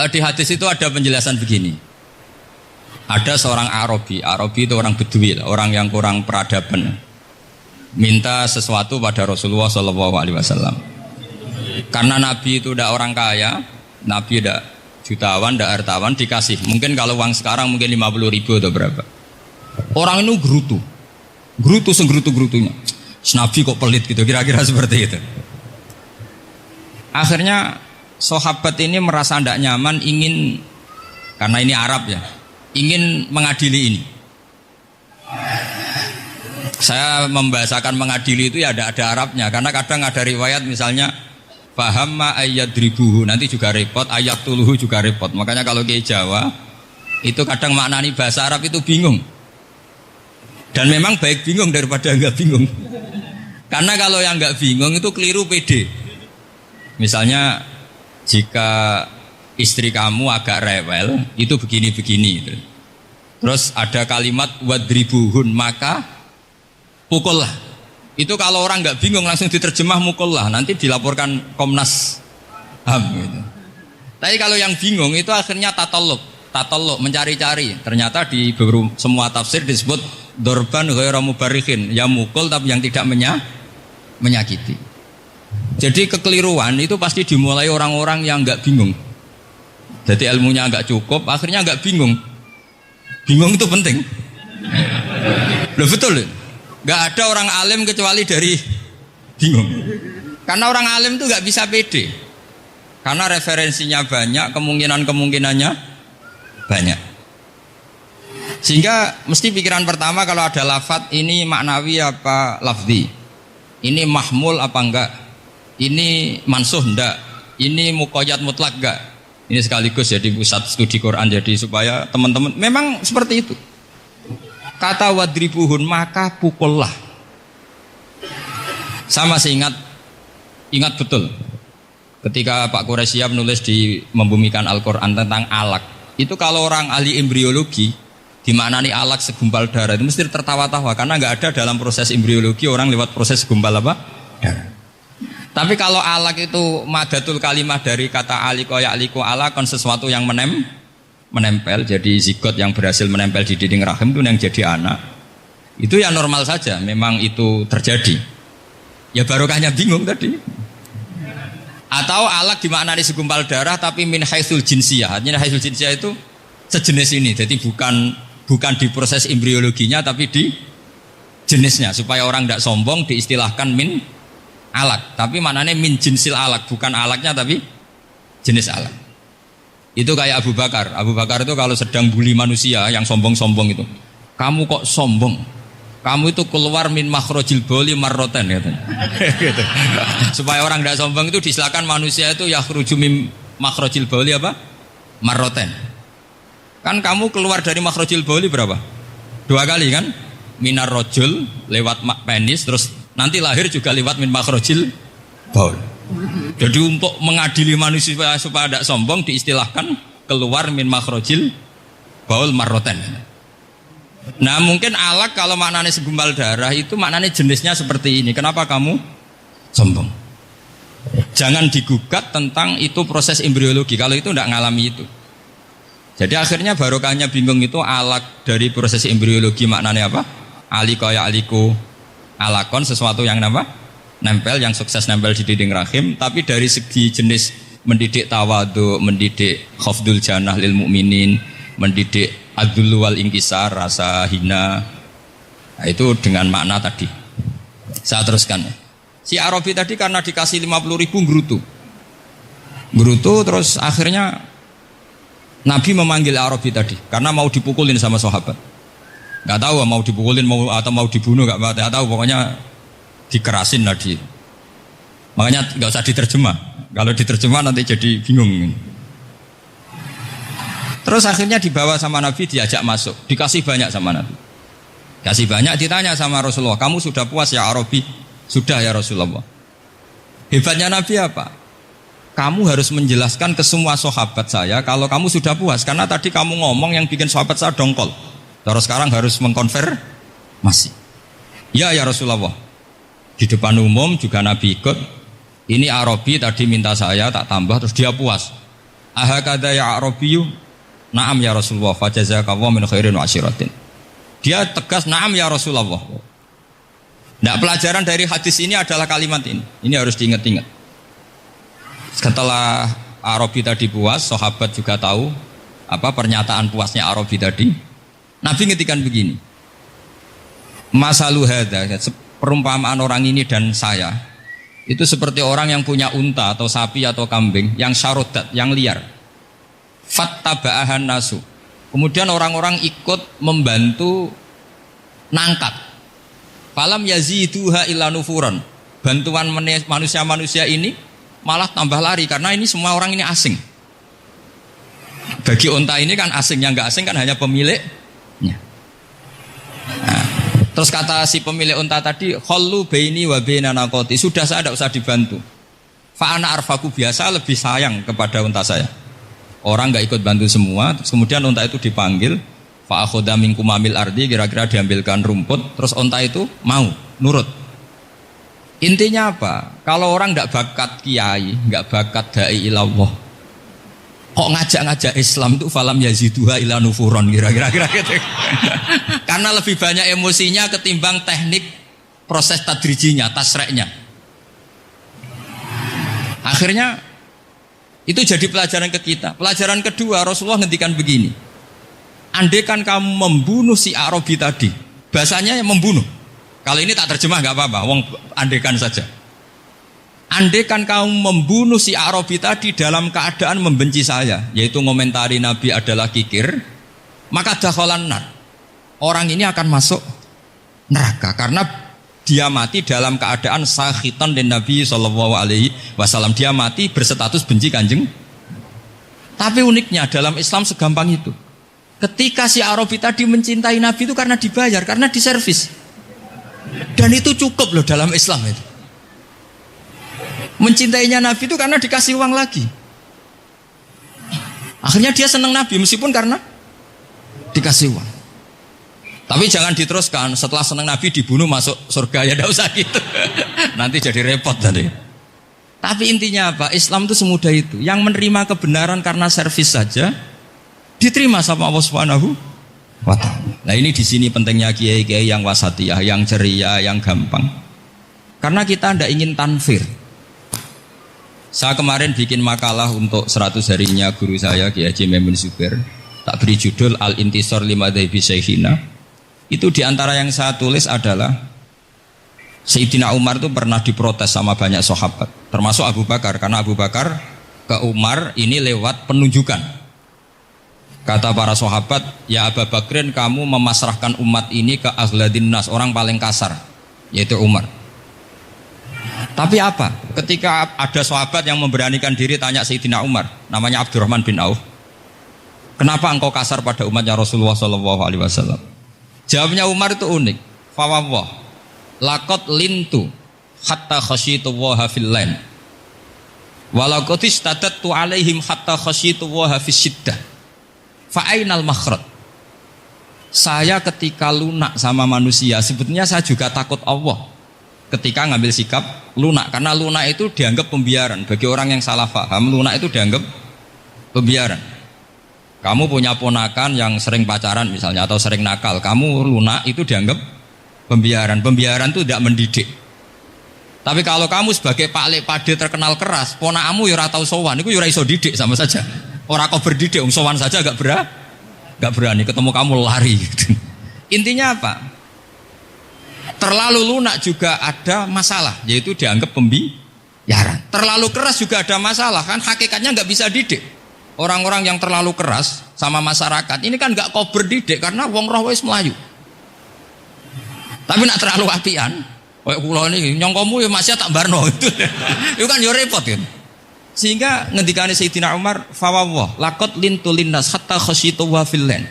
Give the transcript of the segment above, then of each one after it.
Di hadis itu ada penjelasan begini. Ada seorang Arabi itu orang Bedui, orang yang kurang peradaban. Minta sesuatu pada Rasulullah SAW. Karena Nabi itu udah orang kaya, Nabi udah jutawan, udah hartawan, dikasih. Mungkin kalau uang sekarang mungkin 50.000 atau berapa. Orang itu gerutu senggerutu-gerutunya. Nabi kok pelit gitu, kira-kira seperti itu. Akhirnya sahabat ini merasa tidak nyaman, ingin, karena ini Arab ya, ingin mengadili ini. Saya membahasakan mengadili itu ya ada Arabnya, karena kadang ada riwayat misalnya paham ma ayat ribuhu, nanti juga repot, ayat tuluhu juga repot. Makanya kalau ke Jawa itu kadang maknani bahasa Arab itu bingung. Dan memang baik bingung daripada enggak bingung. Karena kalau yang enggak bingung itu keliru pede. Misalnya jika istri kamu agak rewel, itu begini-begini. Terus ada kalimat wadribuhun, maka pukullah. Itu kalau orang nggak bingung langsung diterjemah mukullah, nanti dilaporkan Komnas HAM gitu. Tapi kalau yang bingung itu akhirnya tatalluk mencari-cari. Ternyata di semua tafsir disebut dorban ghairu mubarrihin, ya mukul tapi yang tidak menyakiti. Jadi kekeliruan itu pasti dimulai orang-orang yang nggak bingung. Jadi ilmunya nggak cukup, akhirnya nggak bingung. Bingung itu penting. Loh betul. Gak ada orang alim kecuali dari bingung. Karena orang alim itu gak bisa pede. Karena referensinya banyak, kemungkinannya banyak. Sehingga mesti pikiran pertama kalau ada lafadz ini maknawi apa lafzi. Ini mahmul apa enggak. Ini mansuh enggak. Ini muqayyad mutlak enggak. Ini sekaligus jadi pusat studi Quran, jadi supaya teman-teman memang seperti itu. Kata wadribuhun, maka pukullah. Saya masih ingat betul ketika Pak Quraisyab nulis di Membumikan Al-Quran tentang alak. Itu kalau orang ahli embriologi dimaknani alak segumpal darah itu mesti tertawa-tawa karena nggak ada dalam proses embriologi orang lewat proses segumpal apa? Darah. Tapi kalau alak itu madatul kalimah dari kata aliko ya'liku alakon, sesuatu yang menempel, jadi zigot yang berhasil menempel di dinding rahim itu yang jadi anak. Itu ya normal saja, memang itu terjadi. Ya barokahnya bingung tadi. Atau alak dimaknani segumpal darah tapi min haitsul jinsiyah. Artinya haitsul jinsiyah itu sejenis ini. Jadi bukan di proses embriologinya tapi di jenisnya, supaya orang tidak sombong diistilahkan min alak. Tapi maknanya min jinsil alak, bukan alaknya tapi jenis alak. Itu kayak Abu Bakar. Abu Bakar itu kalau sedang bully manusia yang sombong-sombong itu, kamu kok sombong? Kamu itu keluar min makhrajil bauli marroten gitu. Supaya orang tidak sombong itu disilakan manusia itu yakhruju min makhrajil bauli apa? Marroten. Kan kamu keluar dari makhrajil bauli berapa? 2 kali kan? Minar rojul lewat penis, terus nanti lahir juga lewat min makhrajil baul. Jadi untuk mengadili manusia supaya tidak sombong diistilahkan keluar min makhrajil baul marroten. Nah mungkin alak kalau maknanya segumpal darah itu maknanya jenisnya seperti ini. Kenapa kamu sombong? Jangan digugat tentang itu proses embriologi. Kalau itu tidak ngalami itu. Jadi akhirnya barokahnya bingung itu alak dari proses embriologi maknanya apa? Aliko ya aliku alakon, sesuatu yang apa? Nempel, yang sukses nempel di dinding rahim. Tapi dari segi jenis mendidik tawadu, mendidik khafdul janah lil mu'minin, mendidik adzullu wal inkisar, rasa hina, nah, itu dengan makna tadi. Saya teruskan. Si Arabi tadi karena dikasih 50.000 gerutu, terus akhirnya Nabi memanggil Arabi tadi karena mau dipukulin sama sahabat. Gak tahu mau dipukulin atau mau dibunuh, gak tahu, pokoknya dikerasin tadi. Makanya nggak usah diterjemah. Kalau diterjemah nanti jadi bingung. Terus akhirnya dibawa sama Nabi, diajak masuk, dikasih banyak sama Nabi. Kasih banyak, ditanya sama Rasulullah, kamu sudah puas ya Arabi? Sudah ya Rasulullah. Hebatnya Nabi apa? Kamu harus menjelaskan ke semua sahabat saya kalau kamu sudah puas, karena tadi kamu ngomong yang bikin sahabat saya dongkol. Terus sekarang harus mengkonfirmasi. Ya Rasulullah. Di depan umum juga Nabi ikut. Ini Arabi tadi minta saya tak tambah, terus dia puas. Ahakada ya Arabiyu, na'am ya Rasulullah, fajazakallahu min khairin wa asyiratin. Dia tegas, na'am ya Rasulullah. Nah, pelajaran dari hadis ini adalah kalimat ini. Ini harus diingat-ingat. Setelah Arabi tadi puas, sahabat juga tahu apa pernyataan puasnya Arabi tadi. Nabi ngetikan begini. Masalu hadza, perumpamaan orang ini dan saya itu seperti orang yang punya unta atau sapi atau kambing yang syarodat, yang liar. Fattaba'ahan nasu. Kemudian orang-orang ikut membantu nangkat. Falam yaziduha illa nufuran. Bantuan manusia-manusia ini malah tambah lari karena ini semua orang ini asing. Bagi unta ini kan asing, yang enggak asing kan hanya pemiliknya. Nah, terus kata si pemilik unta tadi, khallu baini wa baina naqati, sudah saya tidak usah dibantu. Fa ana arfaku, biasa lebih sayang kepada unta saya. Orang enggak ikut bantu semua, terus kemudian unta itu dipanggil, fa akhadha minkum amil ardi, kira-kira diambilkan rumput, terus unta itu mau nurut. Intinya apa? Kalau orang enggak bakat kiai, enggak bakat dai ilallah, kok ngajak-ngajak Islam itu falam yaziduha ila nufuron, kira-kira gitu. Karena lebih banyak emosinya ketimbang teknik proses tadrijinya, tasreknya. Akhirnya itu jadi pelajaran ke kita. Pelajaran kedua, Rasulullah ngendikan begini. Andaikan kamu membunuh si Arabi tadi, bahasanya yang membunuh. Kalau ini tak terjemah nggak apa-apa, wong andaikan saja. Andaikan kamu membunuh si Arabi tadi dalam keadaan membenci saya, yaitu ngomentari Nabi adalah kikir, maka dakhalan nar. Orang ini akan masuk neraka karena dia mati dalam keadaan sakhitan dan Nabi SAW. Dia mati berstatus benci Kanjeng. Tapi uniknya dalam Islam segampang itu. Ketika si Arabi tadi mencintai Nabi itu karena dibayar, karena diservis. Dan itu cukup loh dalam Islam itu. Mencintainya Nabi itu karena dikasih uang lagi. Akhirnya dia senang Nabi meskipun karena dikasih uang. Tapi jangan diteruskan setelah senang Nabi dibunuh masuk surga, ya tidak usah gitu. Nanti jadi repot tadi. Tapi intinya apa? Islam itu semudah itu. Yang menerima kebenaran karena servis saja diterima sama Allah Subhanahu wa ta'ala. Nah, ini di sini pentingnya kiai-kiai yang wasatiyah, yang ceria, yang gampang. Karena kita tidak ingin tanfir. Saya kemarin bikin makalah untuk 100 harinya guru saya Kiai Haji Maimun Zubair. Tak beri judul Al-Intisar Limadhabi Syekhina. Itu diantara yang saya tulis adalah Sayyidina Umar itu pernah diprotes sama banyak sahabat, termasuk Abu Bakar, karena Abu Bakar ke Umar ini lewat penunjukan. Kata para sahabat, ya Abu Bakrin, kamu memasrahkan umat ini ke aghladin nas, orang paling kasar, yaitu Umar. Tapi apa? Ketika ada sahabat yang memberanikan diri tanya Sayyidina Umar, namanya Abdurrahman bin Auf, kenapa engkau kasar pada umatnya Rasulullah SAW? Jawabnya Umar itu unik. Fawwah, laqad lintu hatta khasyitu waha fil lain. Walaqad istadattu alaihim hatta khasyitu waha fis syiddah. Fa ainal makhraj? Saya ketika lunak sama manusia, sebetulnya saya juga takut Allah. Ketika ngambil sikap lunak, karena lunak itu dianggap pembiaran. Bagi orang yang salah paham, lunak itu dianggap pembiaran. Kamu punya ponakan yang sering pacaran misalnya atau sering nakal, kamu lunak, itu dianggap pembiaran. Pembiaran itu tidak mendidik. Tapi kalau kamu sebagai Pak Lek Pade terkenal keras, ponakamu ya ora tau sowan, itu ya ora iso didik, sama saja. Orang kau berdidik, sowan saja gak berani, ketemu kamu lari. Intinya apa? Terlalu lunak juga ada masalah, yaitu dianggap pembiaran. Terlalu keras juga ada masalah, kan hakikatnya nggak bisa didik. Orang-orang yang terlalu keras sama masyarakat ini kan nggak kau berdidik karena wong roh wis melayu. Tapi nak terlalu apian, kayak kula ini nyongkomu ya masih tak barno itu. Itu kan yo repot kan. Sehingga ngendikane Sayyidina Umar, fawwah laqad lintu linnas hatta khasyitu wa fillan.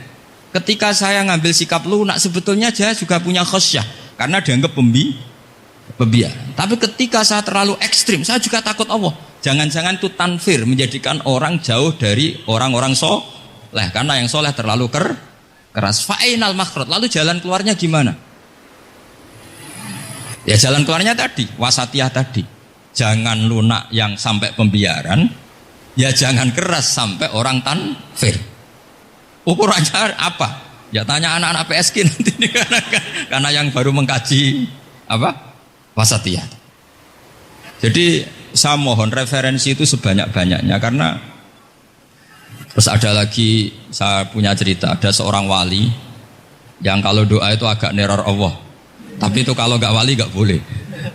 Ketika saya ngambil sikap lunak, sebetulnya saya juga punya khasyah karena dianggap pembiar. Tapi ketika saya terlalu ekstrim, saya juga takut Allah. Jangan-jangan itu tanfir, menjadikan orang jauh dari orang-orang soleh, karena yang soleh terlalu keras. Fa'inal makhraj, lalu jalan keluarnya gimana? Ya jalan keluarnya tadi, wasatiyah tadi. Jangan lunak yang sampai pembiaran, Ya jangan keras sampai orang tanfir. Ukurannya apa? Ya tanya anak-anak PSG nanti karena yang baru mengkaji apa? Wasatiyah. Jadi saya mohon referensi itu sebanyak-banyaknya karena terus ada lagi saya punya cerita ada seorang wali yang kalau doa itu agak neror Allah. Tapi itu kalau nggak wali nggak boleh.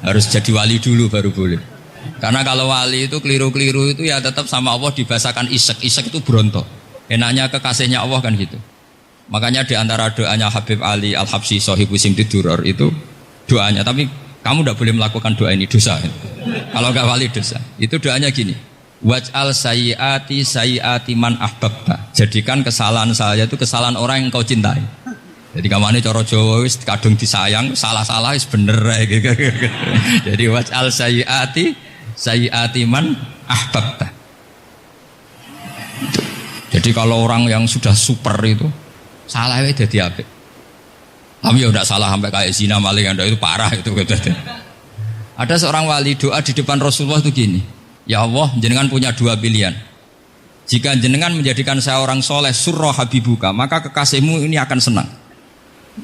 Harus jadi wali dulu baru boleh. Karena kalau wali itu keliru-keliru itu ya tetap sama Allah dibahasakan isek. Isek itu berontok. Enaknya kekasihnya Allah kan gitu. Makanya di antara doanya Habib Ali Al-Habsyi Shahibu Simti Duror itu doanya. Tapi kamu tidak boleh melakukan doa ini dosa. Kalau nggak wali dosa. Itu doanya gini. Waj'al sayyiati man ahbabta. Jadikan kesalahan saya itu kesalahan orang yang kau cintai. Jadi kamane cara Jawa wis kadung disayang, salah-salah wis bener gitu. Jadi waj'al sayyiati man ahbabta. Jadi kalau orang yang sudah super itu salahnya jadi apik. Tapi ya udah salah sampai kayak zina maling itu parah itu. Ada seorang wali doa di depan Rasulullah itu gini. Ya Allah, jenengan punya dua pilihan. Jika jenengan menjadikan saya orang soleh surra habibuka, maka kekasihmu ini akan senang.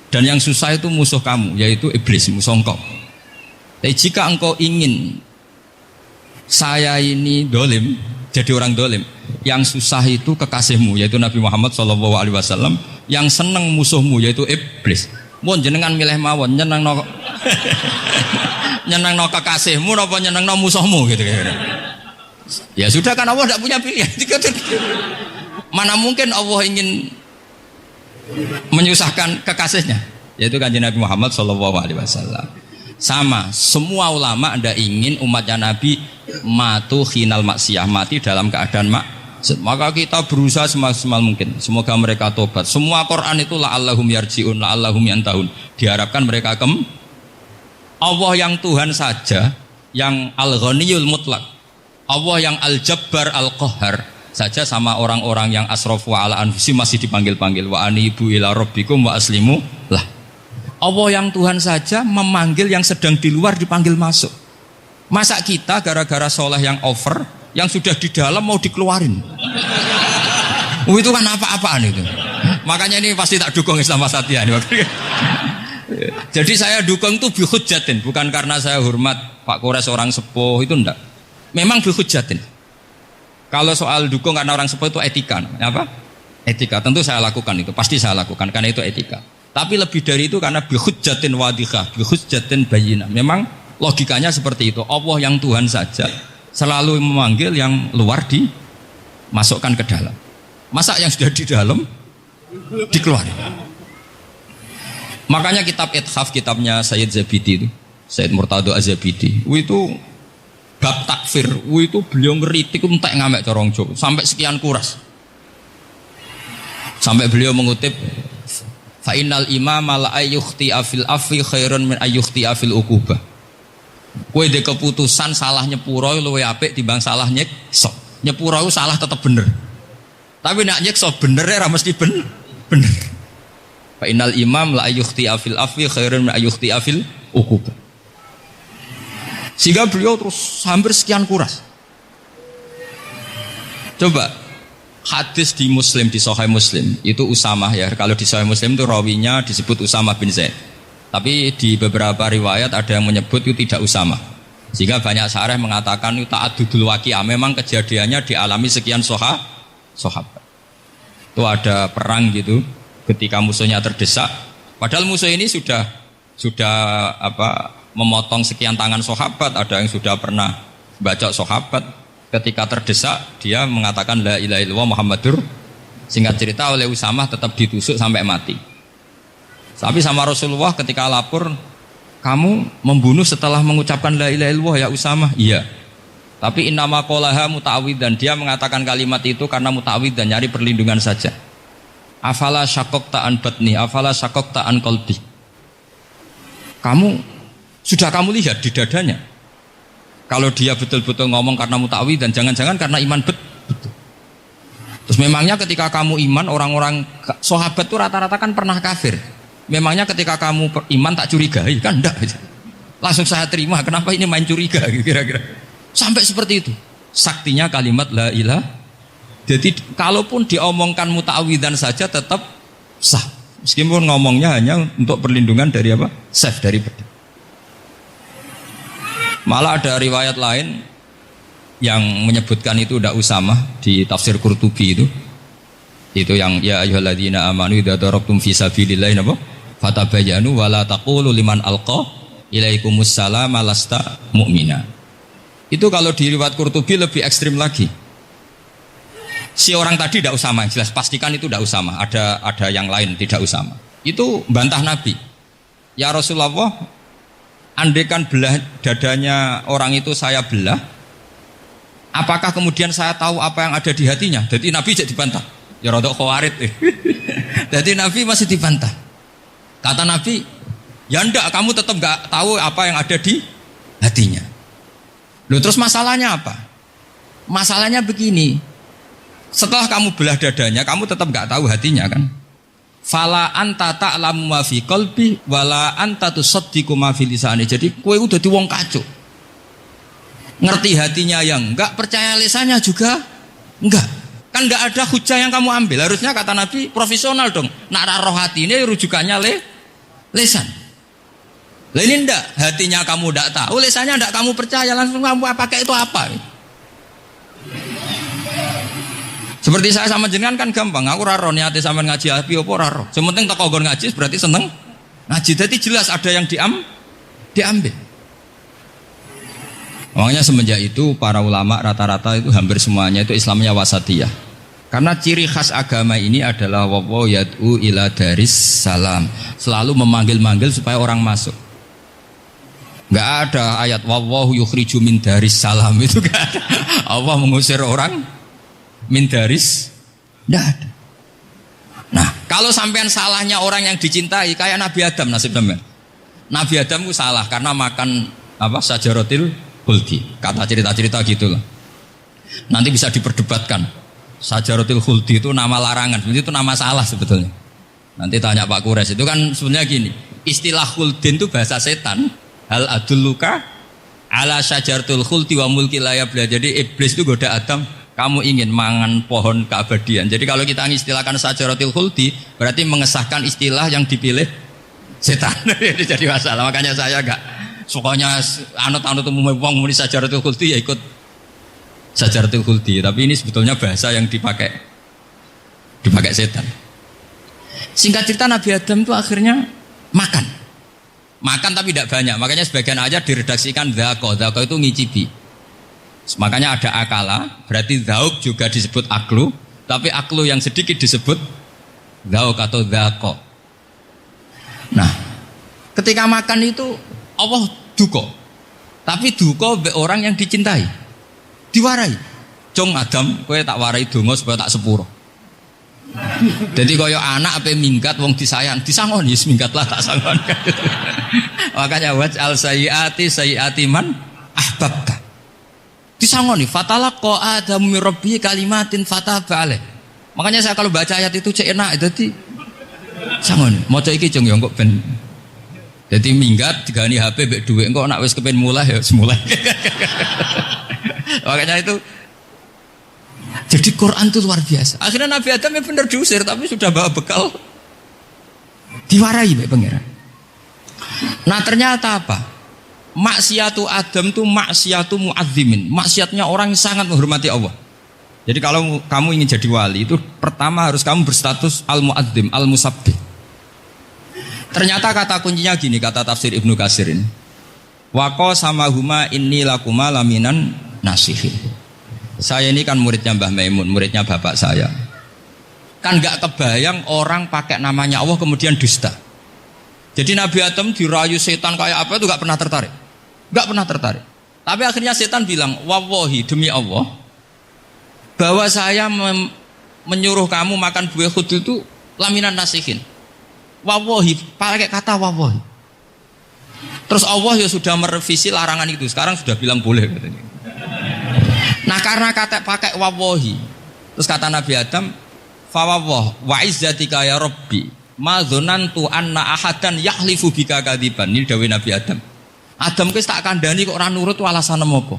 Dan yang susah itu musuh kamu, yaitu iblis, musuh engkau. Tapi jika engkau ingin saya ini dolim, jadi orang dolim, yang susah itu kekasihmu, yaitu Nabi Muhammad SAW, yang senang musuhmu, yaitu iblis. Mohon jenengan milih mawon, nyenang no kekasihmu, apa nyenang no musuhmu gitu. Ya sudah kan Allah tidak punya pilihan. Mana mungkin Allah ingin menyusahkan kekasihnya, yaitu kanjeng Nabi Muhammad SAW. Sama, semua ulama anda ingin umatnya Nabi matu khinal maksiyah, mati dalam keadaan maksud. Maka kita berusaha semaksimal mungkin. Semoga mereka tobat. Semua Quran itu la'allahum yarji'un, la'allahum yantahun. Diharapkan mereka Allah yang Tuhan saja, yang al-ghaniyul mutlak, Allah yang al-jabbar al-qahhar saja sama orang-orang yang asrafu ala anfusi masih dipanggil-panggil wa anibu ila rabbikum wa aslimu lah. Allah yang Tuhan saja memanggil yang sedang di luar dipanggil masuk. Masa kita gara-gara soleh yang over, yang sudah di dalam mau dikeluarin? Itu kan apa-apaan itu. Makanya ini pasti tak dukung Islam Wasatiyah. Jadi saya dukung itu bihujjatin, bukan karena saya hormat Pak Kores orang sepuh, itu enggak. Memang bihujjatin. Kalau soal dukung karena orang sepuh itu etika, apa? Etika. Tentu saya lakukan itu, pasti saya lakukan karena itu etika. Tapi lebih dari itu karena bihujjatin wadihah, bihujjatin bayyinah. Memang logikanya seperti itu. Allah yang Tuhan saja selalu memanggil yang luar dimasukkan ke dalam. Masa yang sudah di dalam dikeluarin? Makanya kitab Ithaf, kitabnya Sayyid Zabidi itu, Sayyid Murtado Az-Zabidi, itu bab takfir, itu beliau ngeritik entek ngamek corong Jawa sampai sekian kuras. Sampai beliau mengutip fa innal imama la ayyukhti afil afi khairun min ayyukhti afil ukubah. Kowe de keputusan salah nyepuro luwih apik timbang salah nyekso. Nyepuro itu salah tetap bener. Tapi nek nyekso bener ora mesti bener. Fa innal imam la ayyukhti afil afi khairun min ayyukhti afil ukubah. Sehingga beliau terus hampir sekian kuras. Coba hadis di Muslim, di Sahih Muslim itu Usamah ya. Kalau di Sahih Muslim itu rawinya disebut Usamah bin Zaid. Tapi di beberapa riwayat ada yang menyebut itu tidak Usamah. Sehingga banyak syarah mengatakan itu ta'addudul waqi'ah. Memang kejadiannya dialami sekian sahabat. Itu ada perang gitu ketika musuhnya terdesak. Padahal musuh ini sudah memotong sekian tangan sahabat, ada yang sudah pernah bacok sahabat. Ketika terdesak dia mengatakan la ilaha illallah Muhammadur. Singkat cerita oleh Usamah tetap ditusuk sampai mati. Tapi sama Rasulullah ketika lapor, kamu membunuh setelah mengucapkan la ilaha illallah ya Usamah? Iya. Tapi innama qolaha muta'awwidan, dia mengatakan kalimat itu karena muta'awwidan, nyari perlindungan saja. Afala syaqaqta an batni, afala syaqaqta an qalbi. Sudah kamu lihat di dadanya. Kalau dia betul-betul ngomong karena mutawi dan jangan-jangan karena iman betul. Terus memangnya ketika kamu iman, orang-orang sahabat itu rata-rata kan pernah kafir. Memangnya ketika kamu iman tak curigai kan enggak. Langsung saya terima, kenapa ini main curiga kira-kira. Sampai seperti itu. saktinya kalimat la ilaha. Jadi kalaupun diomongkan muta'awidzan saja tetap sah. Meskipun ngomongnya hanya untuk perlindungan dari apa? Safe dari pedang. Malah ada riwayat lain yang menyebutkan itu tidak Usamah di tafsir Qurtubi itu yang ya ayyuhalladzina amanu idza darabtum fi sabilillahi napa fatabayyanu wala taqulu liman alqa ilaikumus salam lasta mu'mina. Itu kalau di riwayat Qurtubi lebih ekstrim lagi. Si orang tadi tidak Usamah, jelas pastikan itu tidak Usamah, ada yang lain tidak Usamah. Itu bantah Nabi. Ya Rasulullah, andaikan belah dadanya orang itu saya belah, apakah kemudian saya tahu apa yang ada di hatinya? Jadi Nabi jadi dibantah. Ya rodok khawarid. Jadi Nabi masih dibantah. Kata Nabi, ya enggak, kamu tetap enggak tahu apa yang ada di hatinya. Loh, terus masalahnya apa? Masalahnya begini. Setelah kamu belah dadanya, kamu tetap enggak tahu hatinya kan? Fala anta ta'lamu ma fi qalbi wala anta tusaddiqu ma fi lisani. Jadi kowe udah dadi wong kacuk. Ngerti hatinya yang enggak, percaya lisannya juga enggak. Kan enggak ada hujah yang kamu ambil. Harusnya kata Nabi profesional dong. Nak roh hati ini rujukannya lisan. Lah ini enggak, hatinya kamu enggak tahu, lisannya enggak kamu percaya, langsung kamu pakai itu apa? Seperti saya sama jenengan kan gampang. Aku raro niate sampean ngaji api apa raro. Sementing teko nggon ngaji berarti seneng ngaji. Jadi jelas ada yang diambil. Makanya semenjak itu para ulama rata-rata itu hampir semuanya itu Islamnya wasatiyah. Karena ciri khas agama ini adalah wa yad'u ila daris salam. Selalu memanggil-manggil supaya orang masuk. Enggak ada ayat wallahu yukhriju min daris salam, itu enggak ada. Allah mengusir orang min daris, enggak ada. Nah, kalau sampean salahnya orang yang dicintai kayak Nabi Adam nasib sampean. Nabi Adam itu salah karena makan apa sajaratil khuldi. Kata cerita-cerita gitulah. Nanti bisa diperdebatkan. Sajaratil khuldi itu nama larangan, itu nama salah sebetulnya. Nanti tanya Pak Quraisy, itu kan sebenarnya gini. Istilah khuldin itu bahasa setan. Hal adulluka ala sajaratul khuldi wa mulki la yabla. Jadi iblis itu goda Adam, kamu ingin mangan pohon keabadian. Jadi kalau kita mengistilahkan sajaratul khuldi berarti mengesahkan istilah yang dipilih setan. Jadi masalah. Makanya saya enggak sukanya anut-anut umum wong muni sajaratul khuldi ya ikut sajaratul khuldi. Tapi ini sebetulnya bahasa yang dipakai setan. Singkat cerita Nabi Adam itu akhirnya makan tapi tidak banyak. Makanya sebagian ayat diredaksikan dzaqo itu ngicipi. Makanya ada akala, berarti dzauk juga disebut aklu, tapi aklu yang sedikit disebut dzauk atau dzaqo. Nah, ketika makan itu Allah duka. Tapi duka be orang yang dicintai. Diwarai. Cung Adam, kowe tak warai donga supaya tak sepuro. Jadi kaya anak ape minggat wong disayang, disangoni minggatlah tak sangon. Makanya waj'al sayyiati man ahbabta. Disangoni fatalaqa adamu min rabbi kalimatin fataba alaih. Makanya saya kalau baca ayat itu cek enak, jadi sangoni. Maca iki cung yo kok ben. Jadi minggat digani HP mbek dhuwit engko nek wis kepen mulai ya semulai. Makanya itu jadi Quran itu luar biasa. Akhirnya Nabi Adam ya benar diusir, tapi sudah bawa bekal, diwarai oleh pangeran. Nah ternyata apa? Maksiatu Adam itu maksiatu mu'azzimin. Maksiatnya orang yang sangat menghormati Allah. Jadi kalau kamu ingin jadi wali itu pertama harus kamu berstatus al-mu'azzim, al-musabbih. Ternyata kata kuncinya gini, kata tafsir Ibnu Katsir ini. Waqo sama huma inni lakuma laminan nasihin. Saya ini kan muridnya Mbah Maimun, muridnya bapak saya. Kan gak kebayang orang pakai namanya Allah kemudian dusta. Jadi Nabi Adam dirayu setan kayak apa itu gak pernah tertarik. Gak pernah tertarik. Tapi akhirnya setan bilang, wallahi demi Allah, bahwa saya menyuruh kamu makan buah khud itu laminan nasihin. Wallahi, pakai kata wallahi. Terus Allah ya sudah merevisi larangan itu. Sekarang sudah bilang boleh katanya. Nah karena kata pakai wawahi, terus kata Nabi Adam, fawawah wa izzatika ya Rabbi, ma dzanantu anna ahadan yahlifu bika kadziban. Ini dawuh Nabi Adam. Adam wis tak kandhani kok ora nurut alasan apa?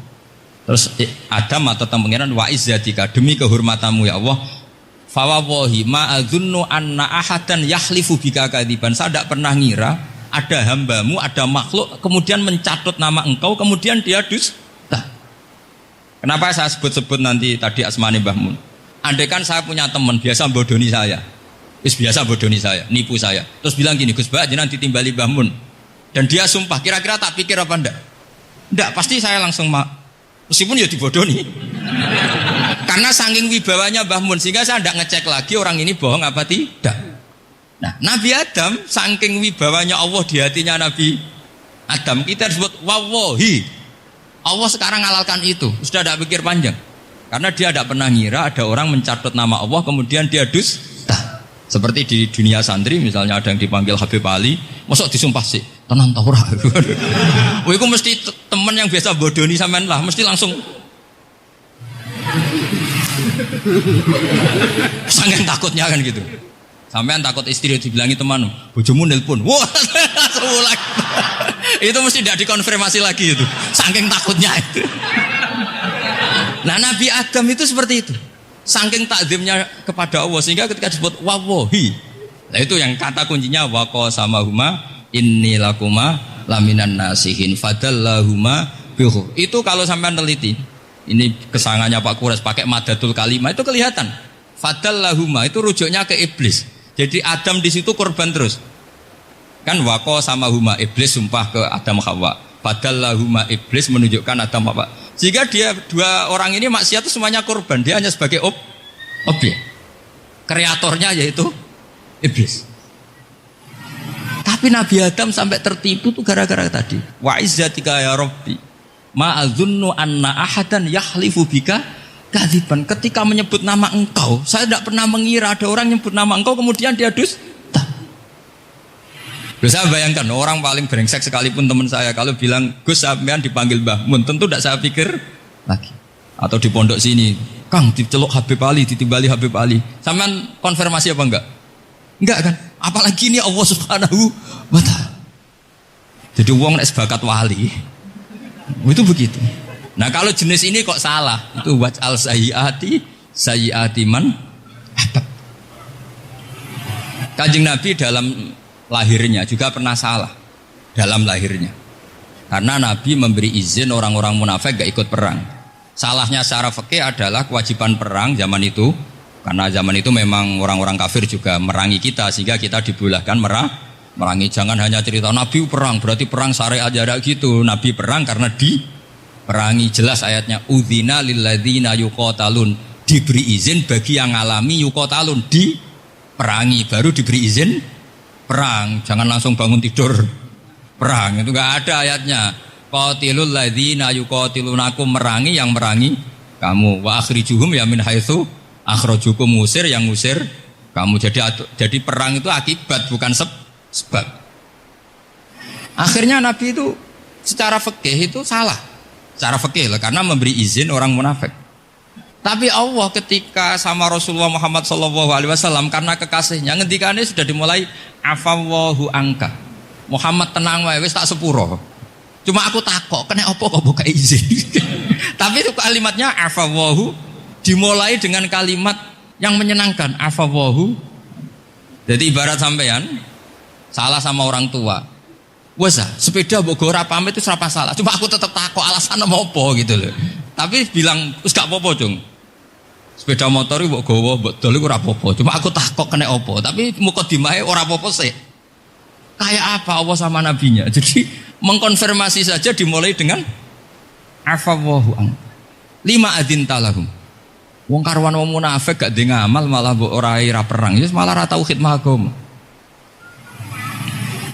Terus Adam atau pangeran wa izzatika demi kehormatanmu ya Allah. Fawawahi ma'adzunnu anna ahadan yahlifu bika kadziban. Saya tidak pernah ngira ada hambamu, ada makhluk kemudian mencatut nama engkau kemudian dia dusta. Kenapa saya sebut-sebut nanti tadi asmane Mbah Mun? Andai kan saya punya teman biasa bodoni saya, biasa bodoni saya, nipu saya, terus bilang gini, Gus Bah jenengan ditimbali Mbah Mun, dan dia sumpah, kira-kira tak pikir apa enggak? Enggak, pasti saya langsung meskipun ya dibodoni. Karena saking wibawanya Mbah Mun sehingga saya enggak ngecek lagi orang ini bohong apa tidak. Nah, Nabi Adam saking wibawanya Allah di hatinya Nabi Adam, kita disebut wawahi. Allah sekarang ngalalkan itu, sudah tidak pikir panjang. Karena dia tidak pernah ngira ada orang mencatut nama Allah kemudian dia dusta. Seperti di dunia santri misalnya ada yang dipanggil Habib Ali, mosok disumpah sih, tenang tau ora. Wah, itu mesti teman yang biasa bodoni sampean lah, mesti langsung sangat takutnya kan gitu. Sampean takut istri dibilangi teman, bojomu nelpon. Wah, langsung ulang. Itu mesti tidak dikonfirmasi lagi itu. Saking takutnya itu. Nah, Nabi Adam itu seperti itu. Saking takzimnya kepada Allah sehingga ketika disebut wawahi. Nah, itu yang kata kuncinya waqasamahuma inni lakuma laminan nasihin fadallahuma bihu. Itu kalau sampean teliti. Ini kesangannya Pak Kures pakai madatul kalimah itu kelihatan. Fadallahuma itu rujuknya ke iblis. Jadi Adam di situ korban terus. Kan waqasamahuma iblis sumpah ke Adam Hawa. Fadallahuma iblis menunjukkan Adam Hawa. Jika dia dua orang ini maksiat itu semuanya korban, dia hanya sebagai objek. Kreatornya yaitu iblis. Tapi Nabi Adam sampai tertipu tuh gara-gara tadi. Wa izzatika ya Rabbi, ma adzunnu anna ahadan yahlifu bika kadziban. Ketika menyebut nama engkau, saya tidak pernah mengira ada orang menyebut nama engkau kemudian dia dusta. Saya bayangkan orang paling brengsek sekalipun teman saya kalau bilang Gus sampean dipanggil Mbah Mun, tentu tidak saya pikir lagi. Atau di pondok sini, Kang diceluk Habib Ali, ditimbali Habib Ali. Sampean konfirmasi apa enggak? Enggak kan? Apalagi ini Allah Subhanahu wa Ta'ala. Jadi wong nek bakat wali. Itu begitu. Nah, kalau jenis ini kok salah? Itu waj'al sayyiati man ahbab. Kanjeng Nabi dalam lahirnya juga pernah salah dalam lahirnya karena Nabi memberi izin orang-orang munafik gak ikut perang. Salahnya secara fikih adalah kewajiban perang zaman itu, karena zaman itu memang orang-orang kafir juga merangi kita sehingga kita dibolehkan merangi. Jangan hanya cerita Nabi perang berarti perang syariat aja gitu. Nabi perang karena diperangi. Jelas ayatnya udzina lilladzina yuqatalun, diberi izin bagi yang ngalami yuqatalun, diperangi baru diberi izin perang. Jangan langsung bangun tidur perang, itu enggak ada ayatnya. Qatilul ladzina yuqatilunakum, merangi yang merangi kamu. Wa akhrijuhum ya min haitsu akhrajukum, ngusir yang ngusir kamu. Jadi perang itu akibat bukan sebab. Akhirnya Nabi itu secara fikih itu salah. Secara fikih lah karena memberi izin orang munafik. Tapi Allah ketika sama Rasulullah Muhammad SAW karena kekasihnya ngendikane sudah dimulai afawwahu angka. Muhammad tenang wae wis tak sepuro. Cuma aku takok kena apa kok buka izin. Tapi itu kalimatnya afawwahu dimulai dengan kalimat yang menyenangkan, afawwahu. Jadi ibarat sampean salah sama orang tua. Wes sepeda mbok go ora pamit itu ora salah. Cuma aku tetap takok alasan apa gitu loh. Tapi bilang wis gak apa-apa, Jung. Sepeda motor itu mbok gowo, mbok dol iku ora apa-apa. Cuma aku takok kena apa. Tapi mukadimahe ora apa-apa sih. Kayak apa Allah sama nabinya. Jadi mengkonfirmasi saja dimulai dengan afawwahu an. Lima adin talahum. Wong karwan wong munafik gak ndek ngamal malah mbok ora perang. Ya malah ora tau khidmah agama.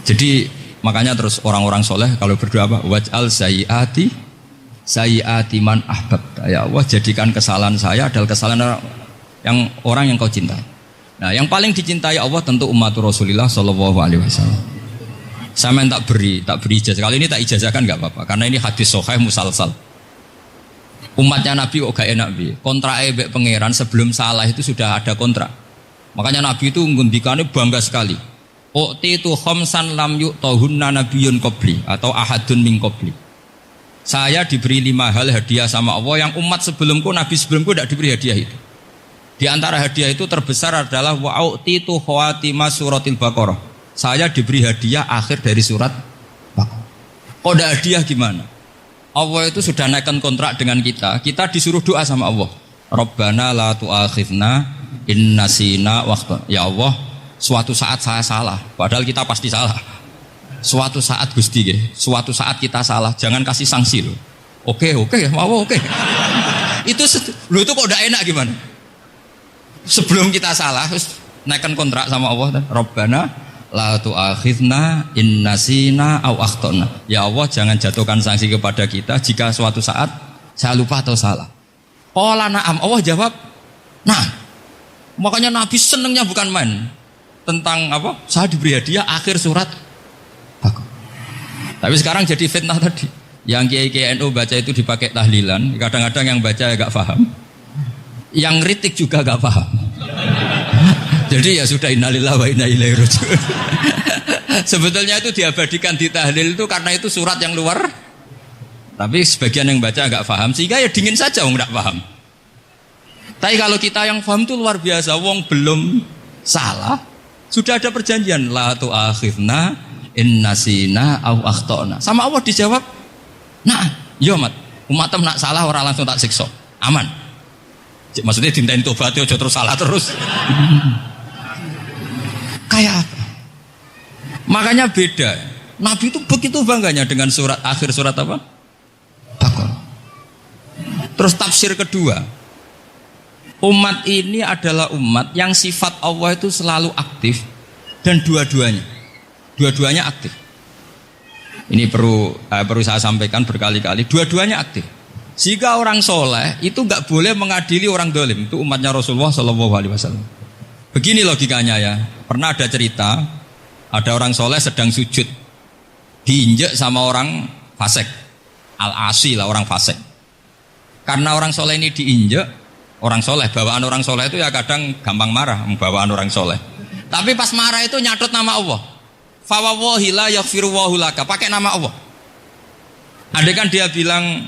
Jadi makanya terus orang-orang soleh kalau berdoa apa? Waj'al sayyiati man ahbab. Ya Allah, jadikan kesalahan saya adalah kesalahan orang yang kau cintai. Nah, yang paling dicintai Allah tentu umat Rasulullah sallallahu alaihi wasallam. Sama yang tak beri ijazah. Kali ini tak ijazahkan enggak apa-apa karena ini hadis sahih musalsal. Umatnya Nabi kok gak enak bi. Kontrak ebek pangeran sebelum salah itu sudah ada kontrak. Makanya Nabi itu ngendikannya bangga sekali. U'titu khamsan lam yu'tahunna nabiyyun qabli atau ahadun min qabli. Saya diberi 5 hal hadiah sama Allah yang umat sebelumku, nabi sebelumku tidak diberi hadiah itu. Di antara hadiah itu terbesar adalah wa'utitu khawatima suratil Baqarah. Saya diberi hadiah akhir dari surat Baqarah. Kok ada hadiah gimana? Allah itu sudah naikkan kontrak dengan kita. Kita disuruh doa sama Allah. Rabbana la tu'akhidna in nasina waqta. Ya Allah, suatu saat saya salah. Padahal kita pasti salah. Suatu saat Gusti, suatu saat kita salah, jangan kasih sanksi loh. Oke, mau oke. Itu kok udah enak gimana? Sebelum kita salah, terus naikkan kontrak sama Allah. Rabbana la tu'akhidna in nasina aw akhtana. Ya Allah, jangan jatuhkan sanksi kepada kita jika suatu saat saya lupa atau salah. Qala na'am, Allah jawab, nah. Makanya Nabi senengnya bukan main tentang apa? Saya diberi hadiah akhir surat. Tapi sekarang jadi fitnah tadi. Yang kiai NU baca itu dipakai tahlilan. Kadang-kadang yang baca agak paham. Yang kritik juga agak paham. Jadi ya sudah, innalillahi wa inna ilaihi raji'un. Sebetulnya itu diabadikan di tahlil itu karena itu surat yang luar. Tapi sebagian yang baca agak paham, sehingga ya dingin saja wong enggak paham. Tapi kalau kita yang paham itu luar biasa. Wong belum salah, sudah ada perjanjian la tu'akhidna in nasina aw akhtana. Sama Allah dijawab, nah, yo mat, umatem nak salah orang langsung tak siksa. Aman. Maksudnya dintain tobat aja terus salah terus. Kayak apa? Makanya beda. Nabi itu begitu bangganya dengan surat akhir surat apa? Baqarah. Terus tafsir kedua, umat ini adalah umat yang sifat Allah itu selalu aktif dan dua-duanya aktif. Ini perlu saya sampaikan berkali-kali. Dua-duanya aktif. Jika orang soleh itu nggak boleh mengadili orang dolim. Itu umatnya Rasulullah Shallallahu Alaihi Wasallam. Begini logikanya ya. Pernah ada cerita, ada orang soleh sedang sujud, diinjek sama orang fasik, al-asi lah orang fasik. Karena orang soleh ini diinjek, orang soleh, bawaan orang soleh itu ya kadang gampang marah, bawaan orang soleh. Tapi pas marah itu nyatut nama Allah. Fawawahi la yaghfiru wallahu laka, pakai nama Allah. Andai kan dia bilang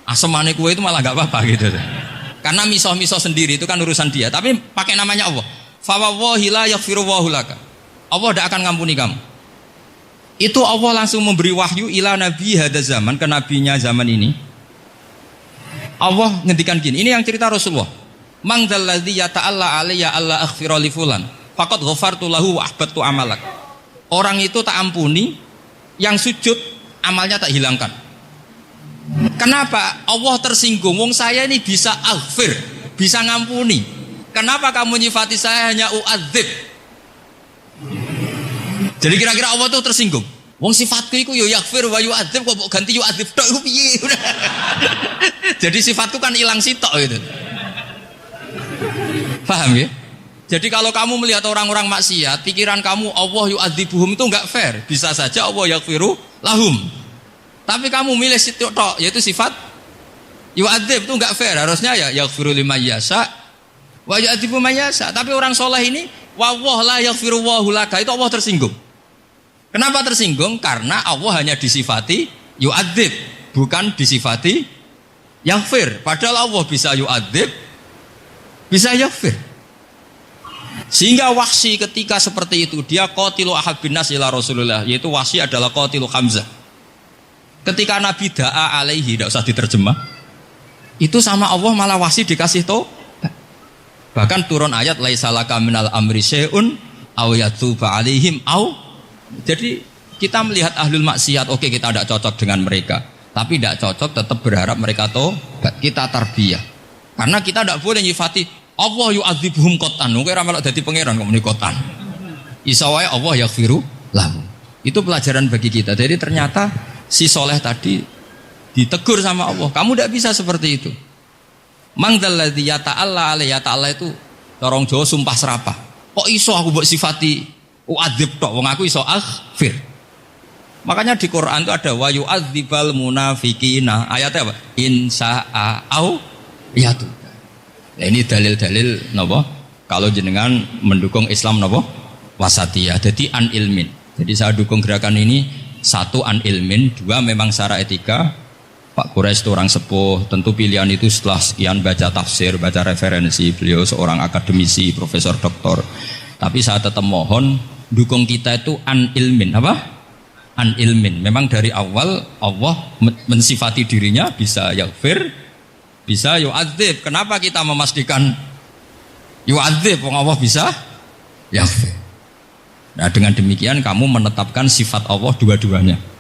asemane kue itu malah gak apa-apa gitu. Karena misoh-misoh sendiri itu kan urusan dia, tapi pakai namanya Allah. Fawawahi la yaghfiru wallahu laka. Allah tidak akan ngampuni kamu. Itu Allah langsung memberi wahyu ila nabi hada zaman, ke nabinya zaman ini. Allah ngendikan gini, ini yang cerita Rasulullah. Man dzalladzi yata'alla alayya alla aghfira li fulan, faqad ghafartu lahu wa ahbattu amalak. Orang itu tak ampuni, yang sujud amalnya tak hilangkan. Kenapa? Allah tersinggung. Wong saya ini bisa aghfir, bisa ngampuni. Kenapa kamu nyifati saya hanya u'adzib? Jadi kira-kira Allah itu tersinggung. Wong sifatku itu yo yaghfir wa yu'adzib, kok ganti yu'adzib tok iku piye? Jadi sifatku kan hilang sitok gitu. Paham ya? Jadi kalau kamu melihat orang-orang maksiat, pikiran kamu Allah yu'adzibuhum itu enggak fair. Bisa saja Allah yaghfiru lahum. Tapi kamu milih sitok tok, yaitu sifat yu'adzib itu enggak fair. Harusnya ya yaghfiru liman yasha wa yu'adzibu man yasha. Tapi orang soleh ini wallahu la yaghfiru wallahu laka, itu Allah tersinggung. Kenapa tersinggung? Karena Allah hanya disifati yu'adzib, bukan disifati yaghfir. Padahal Allah bisa yu'adzib, bisa yaghfir. Sehingga Wahsy ketika seperti itu, dia qatilu ahabbin nas ila Rasulullah, yaitu Wahsy adalah qatilu Hamzah. Ketika Nabi da'a alaihi, tidak usah diterjemah, itu sama Allah malah Wahsy dikasih tahu. Bahkan turun ayat laisa laka minal amri syai'un aw yatuba alaihim aw. Jadi kita melihat ahlul maksiat, oke, kita tidak cocok dengan mereka, tapi tidak cocok tetap berharap mereka tobat. Kita tarbiyah. Karena kita tidak boleh nyifati Allah yu'adzibuhum qatan. Kowe ora melok dadi pangeran kok muni qatan. Isa wae Allah yaghfiru lahum. Itu pelajaran bagi kita. Jadi ternyata si soleh tadi ditegur sama Allah. Kamu tidak bisa seperti itu. Mangdalladzi yata'alla alayya ta'ala itu orang Jawa sumpah serapah. Kok iso aku mbok sifati u'adzib tok, wong aku iso aghfir. Makanya di Quran itu ada wa yu'adzibal munafiqina. Ayatnya apa? Insya'a au yatu. Nah, ini dalil-dalil napa? Kalau jenengan mendukung Islam napa? Wasatiyah. Jadi an ilmin. Jadi saya dukung gerakan ini, satu an ilmin, dua memang secara etika, Pak Quraisy itu orang sepuh, tentu pilihan itu setelah sekian baca tafsir, baca referensi, beliau seorang akademisi, profesor, doktor. Tapi saya tetap mohon dukung kita itu an ilmin, apa? An ilmin. Memang dari awal Allah mensifati dirinya bisa yaghfir, bisa yu'adzib. Kenapa kita memastikan yu'adzib? Allah bisa yaghfir. Nah dengan demikian kamu menetapkan sifat Allah dua-duanya.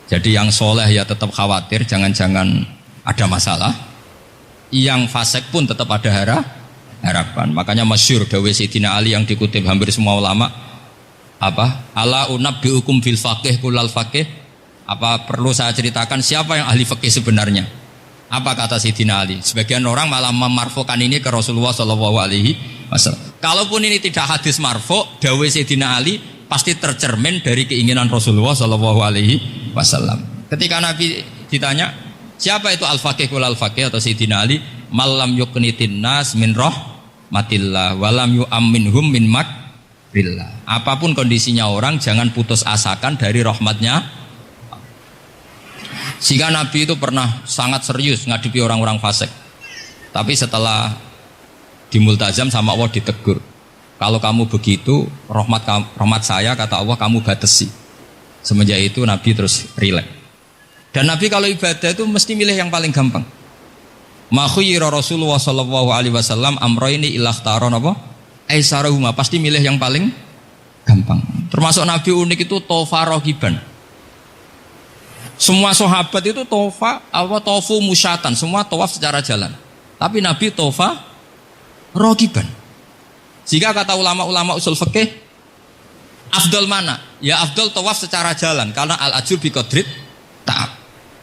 Jadi yang soleh ya tetap khawatir, jangan-jangan ada masalah. Yang fasik pun tetap ada harapan. Makanya masyhur dawuh Sayyidina Ali yang dikutip hampir semua ulama, apa? Ala unabbiukum fil faqih kullal faqih. Apa perlu saya ceritakan siapa yang ahli fikih sebenarnya? Apa kata Sayyidina Ali? Sebagian orang malah memarfukan ini ke Rasulullah sallallahu alaihi wasallam. Kalaupun ini tidak hadis marfu, dawuh Sayyidina Ali pasti tercermin dari keinginan Rasulullah sallallahu alaihi wasallam. Ketika Nabi ditanya, siapa itu al-faqih kul al-faqih atau Sayyidina Ali, malam yuknitin nas min rahmatillah walam yu'amminhum min makrillah. Apapun kondisinya orang jangan putus asakan dari rahmatnya. Sehingga Nabi itu pernah sangat serius ngadepi orang-orang fasik. Tapi setelah dimultazam sama Allah ditegur. Kalau kamu begitu, rahmat saya kata Allah kamu batasi. Semenjak itu Nabi terus rileks. Dan Nabi kalau ibadah itu mesti milih yang paling gampang. Ma khayyara Rasulullah sallallahu alaihi wasallam amrayni illa ikhtaron apa? Aisarahuma, pasti milih yang paling gampang. Termasuk Nabi unik itu tofa rogiban. Semua sahabat itu tofu musyatan, semua tawaf secara jalan. Tapi Nabi tofa rogiban. Jika kata ulama-ulama usul fikih, afdal mana? Ya afdal tawaf secara jalan karena al ajur bi qadrit ta'ab.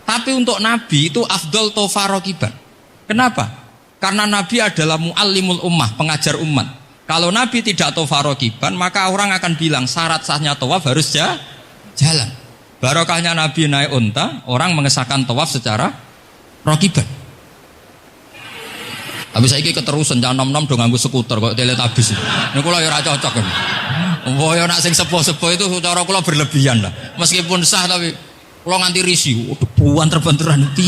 Tapi untuk Nabi itu afdal tofa rogiban. Kenapa? Karena Nabi adalah muallimul ummah, pengajar umat. Kalau Nabi tidak tofa rogiban, maka orang akan bilang syarat sahnya tawaf harus jalan. Barokahnya Nabi naik unta, orang mengesahkan tawaf secara rogiban. Habis saiki keterusan jangan nom-nom dong nganggo skuter kok teletabis. Ini kula ya ora cocok. Wah ya nak sing sepuh-sepuh itu cara kula berlebihan lah. Meskipun sah tapi kula nganti risih. Buan terbenturan itu.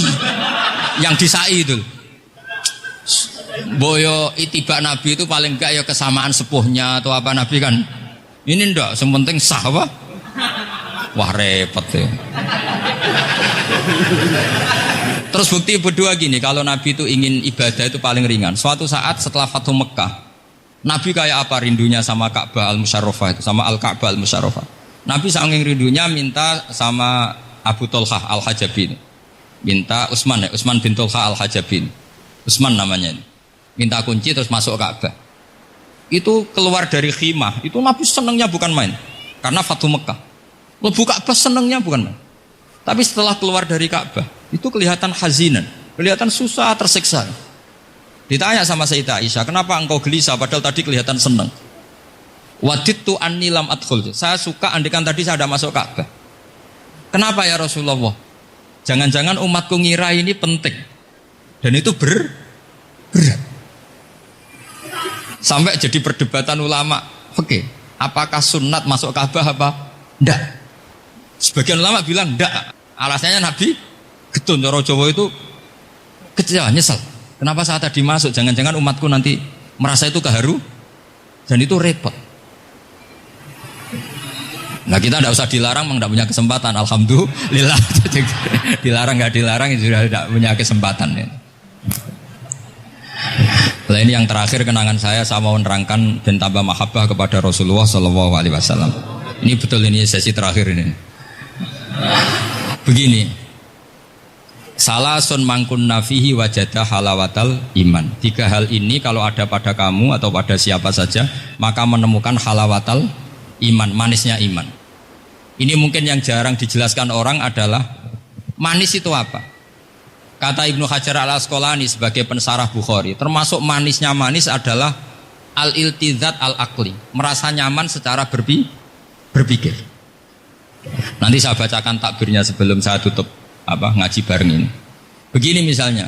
Yang disai itu. Boyo itibak Nabi itu paling enggak ya kesamaan sepuhnya atau apa Nabi kan. Ini ndak, sementing sah apa? Wah repot ya. Terus bukti berdua gini, kalau Nabi itu ingin ibadah itu paling ringan. Suatu saat setelah Fathu Mekah, Nabi kayak apa rindunya sama Ka'bah al-Musyarrafah itu, sama Al-Ka'bah al-Musyarrafah. Nabi saking rindunya minta sama Abu Tolhah al-Hajabin. Minta Utsman bin Tolhah al-Hajabin. Utsman namanya ini. Minta kunci terus masuk Ka'bah. Itu keluar dari khimah, itu Nabi senangnya bukan main. Karena Fathu Mekah. Lebu Ka'bah senangnya bukan main. Tapi setelah keluar dari Ka'bah, itu kelihatan hazinan, kelihatan susah, tersiksa. Ditanya sama Sayyidah Aisyah, kenapa engkau gelisah padahal tadi kelihatan senang? Wadidtu anni lam adkhul. Saya suka andikan tadi saya ada masuk Ka'bah. Kenapa ya Rasulullah? Jangan-jangan umatku ngira ini penting. Dan itu berat. Sampai jadi perdebatan ulama fikih. Apakah sunat masuk Ka'bah apa? Enggak. Sebagian ulama bilang enggak. Alasannya Nabi getun cara Jawa itu kecewa, nyesel. Kenapa saat tadi masuk? Jangan-jangan umatku nanti merasa itu keharu dan itu repot. Nah kita tidak usah dilarang, memang tidak punya kesempatan. Alhamdulillah. Dilarang nggak dilarang sudah tidak punya kesempatan. Ya. Nah, ini yang terakhir kenangan saya mau menerangkan dan tambah mahabbah kepada Rasulullah Sallallahu Alaihi Wasallam. Ini betul ini sesi terakhir ini. Begini, salasun mangkun nafihi wajadah halawatal iman. 3 hal ini kalau ada pada kamu atau pada siapa saja, maka menemukan halawatal iman, manisnya iman. Ini mungkin yang jarang dijelaskan orang adalah manis itu apa? Kata Ibnu Hajar al-Asqalani sebagai pensarah Bukhari, termasuk manisnya manis adalah al-iltizat al-aqli, merasa nyaman secara berpikir. Nanti saya bacakan takbirnya sebelum saya tutup ngaji bareng ini. Begini misalnya,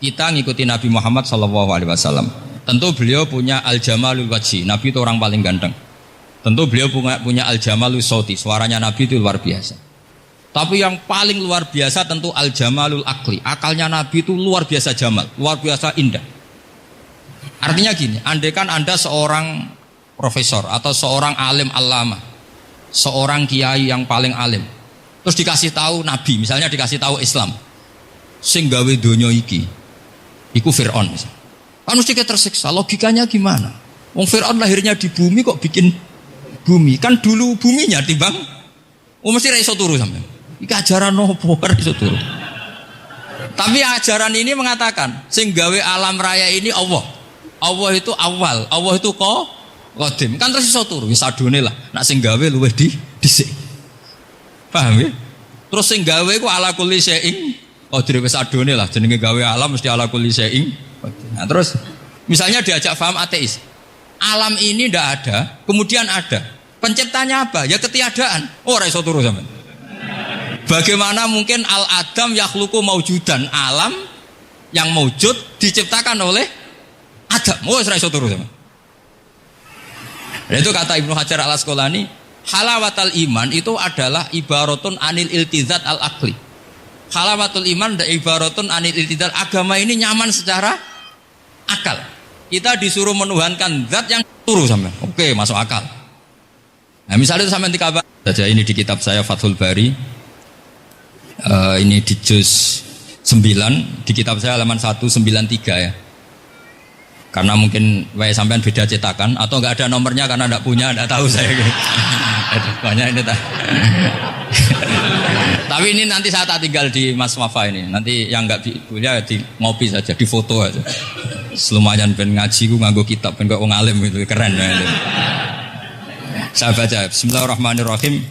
kita ngikuti Nabi Muhammad SAW. Tentu beliau punya al-jamalul wajhi, Nabi itu orang paling ganteng. Tentu beliau punya al-jamalul sauti, suaranya Nabi itu luar biasa. Tapi yang paling luar biasa tentu al-jamalul akli. Akalnya Nabi itu luar biasa jamal, luar biasa indah. Artinya gini, andaikan Anda seorang profesor atau seorang alim allamah, seorang kiai yang paling alim, terus dikasih tahu Nabi, misalnya dikasih tahu Islam, sing gawe donya iki, iku Fir'aun misalnya. Kan mesti kita tersiksa, logikanya gimana? Wong Fir'aun lahirnya di bumi kok bikin bumi, kan dulu buminya timbang, mesti ra iso turu sampean. Iki ajaran nopo ra iso turu. Tapi ajaran ini mengatakan sing gawe alam raya ini Allah. Allah itu awal, Allah itu qadim. Kan terus iso turu, wis adone lah. Nak sing gawe luwih dhisik. Paham ya? Terus sing gawe ku ala kulli syai'in qadir, wis adone lah jenenge gawe alam mesti ala kulli syai'in. Nah, terus misalnya diajak paham ateis. Alam ini ndak ada, kemudian ada. Penciptanya apa? Ya ketiadaan. Oh, ora iso turu sampean. Bagaimana mungkin al-adam yakhluqu maujudan, alam yang maujud diciptakan oleh Adam. Oh, ora iso turu sampean. Dan itu kata Ibnu Hajar al-Asqalani, halawatul iman itu adalah ibaratun anil iltizat al-aqli. Halawatul iman dan ibaratun anil iltizat, agama ini nyaman secara akal. Kita disuruh menuhankan zat yang turu sampean. Oke, masuk akal. Nah, misalnya itu sampean dikabar saja, ini di kitab saya Fathul Bari. Ini di juz 9, di kitab saya halaman 193 ya. Karena mungkin sampean beda cetakan atau enggak ada nomornya karena enggak punya, enggak tahu saya. Banyak ini Tapi ini nanti saya tak tinggal di Mas Wafa ini. Nanti yang enggak punya di ngopi saja, di foto aja. Lumayan ben ngaji ku nganggo kitab ben kok wong alim itu keren ya. Saya baca Bismillahirrahmanirrahim.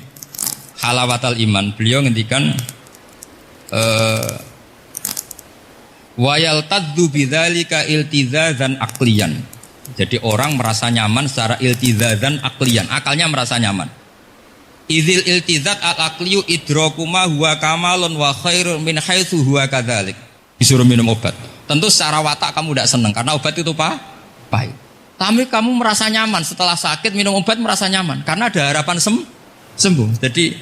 Halawatul iman. Beliau ngendikan wa yaltaddu bidzalika iltizazan aqliyan. Jadi orang merasa nyaman secara iltizazan aqliyan, akalnya merasa nyaman. Idzil iltizat al-aqliyu idrakuma huwa kamalun wa khairun min haitsu huwa kadzalik. Disuruh minum obat. Tentu secara watak kamu tidak senang karena obat itu pahit. Tapi kamu merasa nyaman setelah sakit minum obat, merasa nyaman karena ada harapan sembuh. Jadi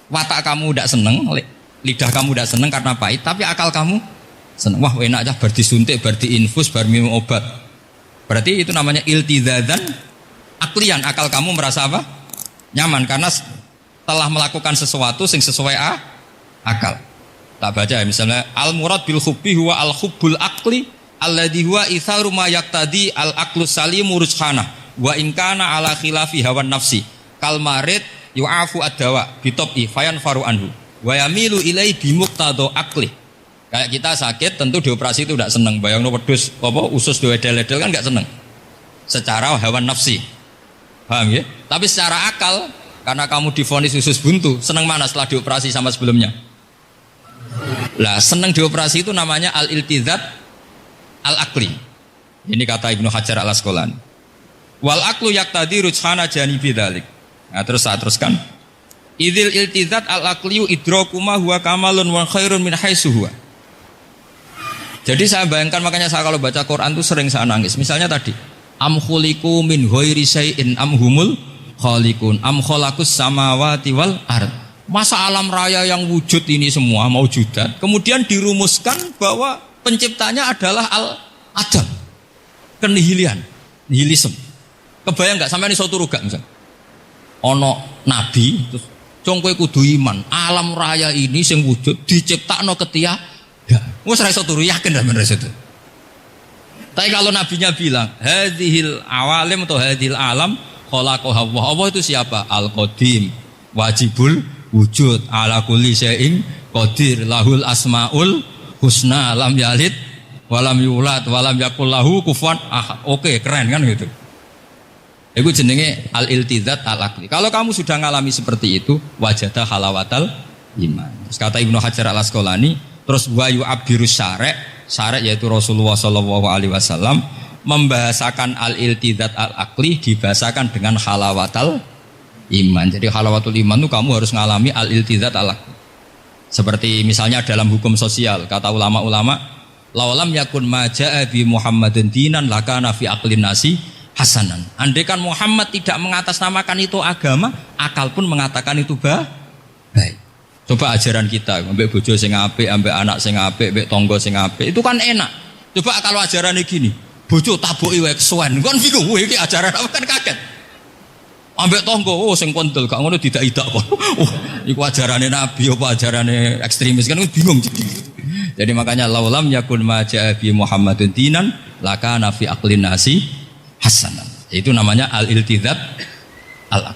watak kamu tidak senang, lidah kamu tidak senang karena pahit, tapi akal kamu senang. Wah, enak aja berarti suntik, berarti infus, baru minum obat. Berarti itu namanya iltizazan aklian. Akal kamu merasa apa? Nyaman karena telah melakukan sesuatu yang sesuai akal. Tak baca ya, misalnya al murad bil hubbi huwa al hubbul akli alladhi huwa itharu ma yaqtadi al aqlus salimu rujhana wa in kana ala khilafi hawan nafsi kal marid yu'afu ad-dawa bitobi fayan faru anhu wa yamilu ilai bimuqtado akli. Kayak kita sakit tentu dioperasi itu tidak senang. Bayangno wedhus apa usus diedel-edel kan enggak senang. Secara hawan nafsi. Paham ya? Tapi secara akal karena kamu divonis usus buntu, senang mana setelah dioperasi sama sebelumnya? Lah, senang dioperasi itu namanya al-iltizat al-aqli. Ini kata Ibnu Hajar al-Asqalani. Wal aqlu yaqtadi rujhana janibi dzalik. Nah, terus saya teruskan. Idzil iltizat al-aqliyu idrakuma huwa kamalun wa khairun min haitsu huwa. Jadi saya bayangkan, makanya saya kalau baca Quran itu sering saya nangis. Misalnya tadi, am khuliqu min ghairi syai'in am humul khaliqun am khalaqus samawati wal ard. Masa alam raya yang wujud ini semua maujudat kemudian dirumuskan bahwa penciptanya adalah al-adam, kenihilian, nihilisme. Kebayang nggak sampai ini suatu ruga misalnya ono nabi terus congkoe kudu iman alam raya ini sing wujud diciptakno ketiadaan. Wes ra iso turu yakin ra bener itu. Tapi kalau nabinya bilang hadhil awalim atau hadhil alam khalaqaha Allah. Allah itu siapa? Al-Qadim, wajibul wujud, ala kulli syai'in qadir, lahul asmaul husna, lam yalid walam yulad walam yakul lahu kufuwan ahad. Oke, keren kan gitu. Itu jenenge al-iltizat al-aqli. Kalau kamu sudah ngalami seperti itu, wajada halawatal iman. Terus kata Ibnu Hajar al-Asqalani, terus wa yu'abbirus syara' yaitu Rasulullah sallallahu alaihi wasallam membahasakan al-iltizat al-aqli dibahasakan dengan halawatal iman. Jadi halawatul iman itu kamu harus ngalami al-iltizat al-aqli. Seperti misalnya dalam hukum sosial, kata ulama-ulama, laulam yakun ma ja'a bi Muhammadin dinan lakana fi aqlin nasi hasanan. Andai kan Muhammad tidak mengatasnamakan itu agama, akal pun mengatakan itu baik. Coba ajaran kita, ambek bojo sing apik, ambek anak sing apik, ambek tangga sing apik, itu kan enak. Coba kalau ajarannya gini, bojo taboki wae kesuwen, kon bingung, iki ajaran apa kan kaget. Ambek tangga, oh sing kondel, gak ngono tidak kok. Oh, iku ajarane Nabi apa ajarane ekstremis kan bingung. Jadi makanya laulam yakun ma ja'a bi Muhammadun dinan laka nafi aqlin nasi hasanan. Itu namanya al-iltizat al